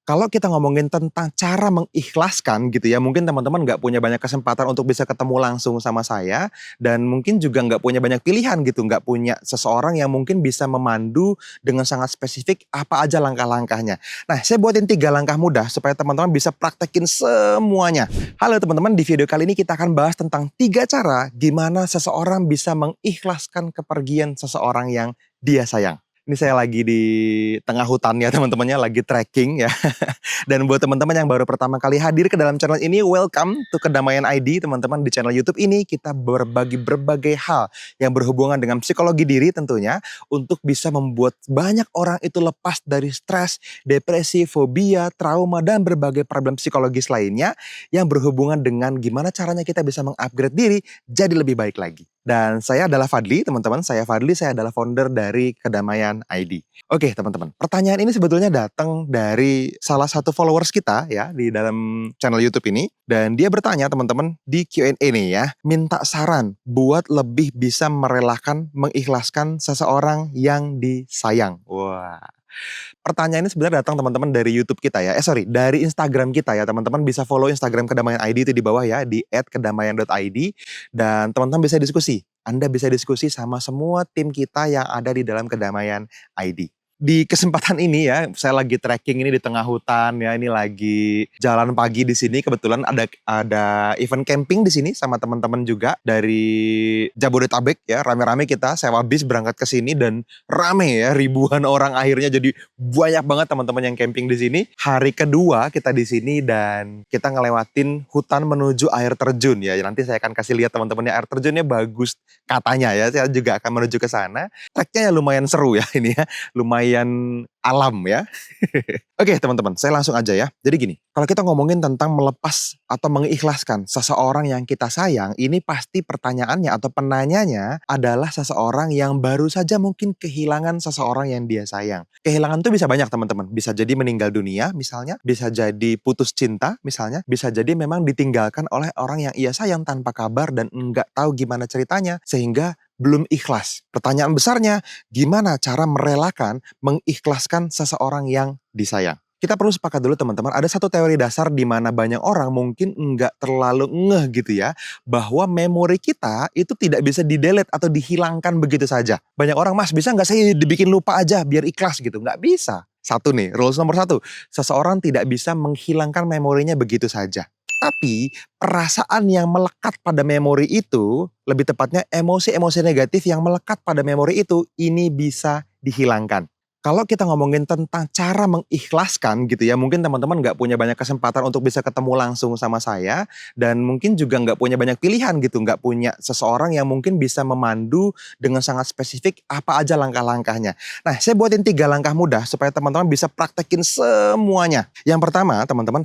Kalau kita ngomongin tentang cara mengikhlaskan gitu ya, mungkin teman-teman nggak punya banyak kesempatan untuk bisa ketemu langsung sama saya, dan mungkin juga nggak punya banyak pilihan gitu, nggak punya seseorang yang mungkin bisa memandu dengan sangat spesifik apa aja langkah-langkahnya. Nah, saya buatin 3 langkah mudah supaya teman-teman bisa praktekin semuanya. Halo teman-teman, di video kali ini kita akan bahas tentang 3 cara gimana seseorang bisa mengikhlaskan kepergian seseorang yang dia sayang. Ini saya lagi di tengah hutan ya teman-temannya, lagi trekking ya. Dan buat teman-teman yang baru pertama kali hadir ke dalam channel ini, welcome to Kedamaian ID teman-teman. Di channel YouTube ini kita berbagi berbagai hal yang berhubungan dengan psikologi diri tentunya, untuk bisa membuat banyak orang itu lepas dari stres, depresi, fobia, trauma, dan berbagai problem psikologis lainnya yang berhubungan dengan gimana caranya kita bisa mengupgrade diri jadi lebih baik lagi. Dan saya adalah Fadli, teman-teman. Saya Fadli, saya adalah founder dari Kedamaian ID. Oke, teman-teman. Pertanyaan ini sebetulnya datang dari salah satu followers kita ya di dalam channel YouTube ini, dan dia bertanya teman-teman di Q&A nih ya, minta saran buat lebih bisa merelakan, mengikhlaskan seseorang yang disayang. Wah. Pertanyaan ini sebenarnya datang teman-teman dari YouTube kita ya. Dari Instagram kita ya. Teman-teman bisa follow Instagram Kedamaian ID itu di bawah ya, di @kedamaian.id, dan teman-teman bisa diskusi. Anda bisa diskusi sama semua tim kita yang ada di dalam Kedamaian ID. Di kesempatan ini ya, saya lagi trekking ini di tengah hutan ya, ini lagi jalan pagi di sini. Kebetulan ada event camping di sini sama teman-teman juga dari Jabodetabek ya, rame-rame kita sewa bis berangkat ke sini dan rame ya, ribuan orang akhirnya, jadi banyak banget teman-teman yang camping di sini. Hari kedua kita di sini dan kita ngelewatin hutan menuju air terjun ya. Nanti saya akan kasih lihat teman-temannya, air terjunnya bagus katanya ya. Saya juga akan menuju ke sana. Treknya ya lumayan seru ya ini ya, lumayan alam ya. Oke teman-teman, saya langsung aja ya. Jadi gini, kalau kita ngomongin tentang melepas atau mengikhlaskan seseorang yang kita sayang, ini pasti pertanyaannya atau penanyanya adalah seseorang yang baru saja mungkin kehilangan seseorang yang dia sayang. Kehilangan tuh bisa banyak teman-teman, bisa jadi meninggal dunia misalnya, bisa jadi putus cinta misalnya, bisa jadi memang ditinggalkan oleh orang yang ia sayang tanpa kabar dan enggak tahu gimana ceritanya sehingga belum ikhlas. Pertanyaan besarnya, gimana cara merelakan, mengikhlaskan seseorang yang disayang? Kita perlu sepakat dulu teman-teman, ada satu teori dasar di mana banyak orang mungkin nggak terlalu ngeh gitu ya, bahwa memori kita itu tidak bisa di-delete atau dihilangkan begitu saja. Banyak orang, mas bisa nggak saya dibikin lupa aja biar ikhlas gitu? Nggak bisa. Satu nih, rules nomor 1, seseorang tidak bisa menghilangkan memorinya begitu saja. Tapi perasaan yang melekat pada memori itu, lebih tepatnya emosi-emosi negatif yang melekat pada memori itu, ini bisa dihilangkan. Kalau kita ngomongin tentang cara mengikhlaskan gitu ya, mungkin teman-teman nggak punya banyak kesempatan untuk bisa ketemu langsung sama saya, dan mungkin juga nggak punya banyak pilihan gitu, nggak punya seseorang yang mungkin bisa memandu dengan sangat spesifik apa aja langkah-langkahnya. Nah, saya buatin 3 langkah mudah supaya teman-teman bisa praktekin semuanya. Yang pertama, teman-teman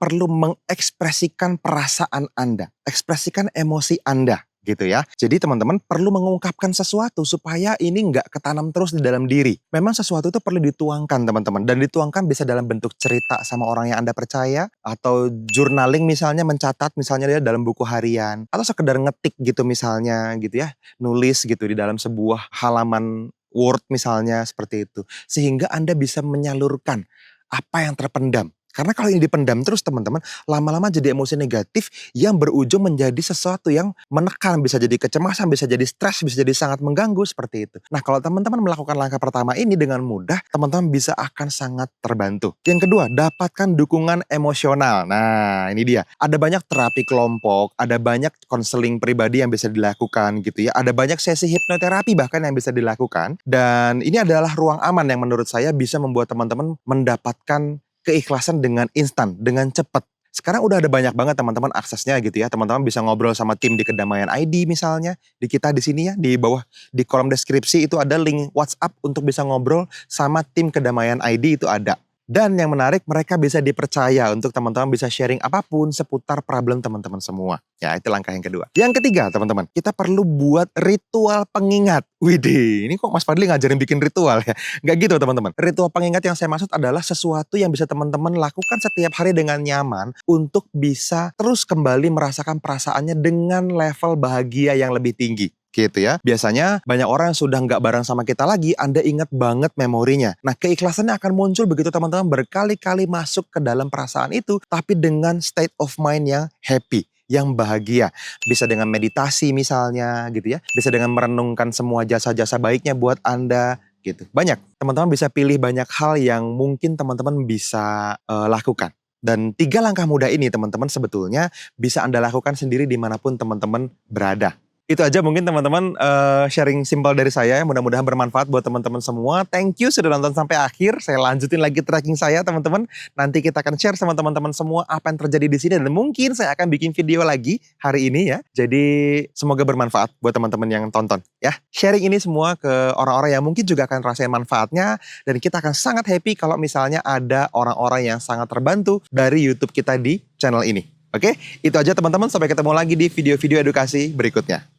perlu mengekspresikan perasaan Anda, ekspresikan emosi Anda gitu ya. Jadi teman-teman perlu mengungkapkan sesuatu supaya ini nggak ketanam terus di dalam diri. Memang sesuatu itu perlu dituangkan teman-teman, dan dituangkan bisa dalam bentuk cerita sama orang yang Anda percaya, atau journaling misalnya, mencatat misalnya dia dalam buku harian, atau sekedar ngetik gitu misalnya gitu ya, nulis gitu di dalam sebuah halaman Word misalnya seperti itu. Sehingga Anda bisa menyalurkan apa yang terpendam. Karena kalau ini dipendam terus teman-teman, lama-lama jadi emosi negatif yang berujung menjadi sesuatu yang menekan, bisa jadi kecemasan, bisa jadi stres, bisa jadi sangat mengganggu seperti itu. Nah, kalau teman-teman melakukan langkah pertama ini dengan mudah, teman-teman bisa akan sangat terbantu. Yang kedua, dapatkan dukungan emosional. Nah, ini dia. Ada banyak terapi kelompok, ada banyak konseling pribadi yang bisa dilakukan gitu ya. Ada banyak sesi hipnoterapi bahkan yang bisa dilakukan. Dan ini adalah ruang aman yang menurut saya bisa membuat teman-teman mendapatkan keikhlasan dengan instan, dengan cepat. Sekarang udah ada banyak banget teman-teman aksesnya gitu ya. Teman-teman bisa ngobrol sama tim di Kedamaian ID misalnya. Di kita di sini ya, di bawah di kolom deskripsi itu ada link WhatsApp untuk bisa ngobrol sama tim Kedamaian ID, itu ada. Dan yang menarik, mereka bisa dipercaya untuk teman-teman bisa sharing apapun seputar problem teman-teman semua. Ya, itu langkah yang kedua. Yang ketiga, teman-teman, kita perlu buat ritual pengingat. Widih, ini kok Mas Fadli ngajarin bikin ritual ya? Nggak gitu, teman-teman. Ritual pengingat yang saya maksud adalah sesuatu yang bisa teman-teman lakukan setiap hari dengan nyaman untuk bisa terus kembali merasakan perasaannya dengan level bahagia yang lebih tinggi. gitu ya. Biasanya banyak orang yang sudah nggak bareng sama kita lagi, Anda ingat banget memorinya. Nah, keikhlasannya akan muncul begitu teman-teman berkali-kali masuk ke dalam perasaan itu, tapi dengan state of mind yang happy, yang bahagia. Bisa dengan meditasi misalnya gitu ya, bisa dengan merenungkan semua jasa-jasa baiknya buat Anda gitu. Banyak, teman-teman bisa pilih banyak hal yang mungkin teman-teman bisa lakukan. Dan 3 langkah mudah ini teman-teman sebetulnya bisa Anda lakukan sendiri dimanapun teman-teman berada. Itu aja mungkin teman-teman sharing simpel dari saya, mudah-mudahan bermanfaat buat teman-teman semua. Thank you sudah nonton sampai akhir. Saya lanjutin lagi tracking saya teman-teman. Nanti kita akan share sama teman-teman semua apa yang terjadi di sini dan mungkin saya akan bikin video lagi hari ini ya. Jadi semoga bermanfaat buat teman-teman yang tonton ya. Sharing ini semua ke orang-orang yang mungkin juga akan rasain manfaatnya dan kita akan sangat happy kalau misalnya ada orang-orang yang sangat terbantu dari YouTube kita di channel ini. Oke, itu aja teman-teman. Sampai ketemu lagi di video-video edukasi berikutnya.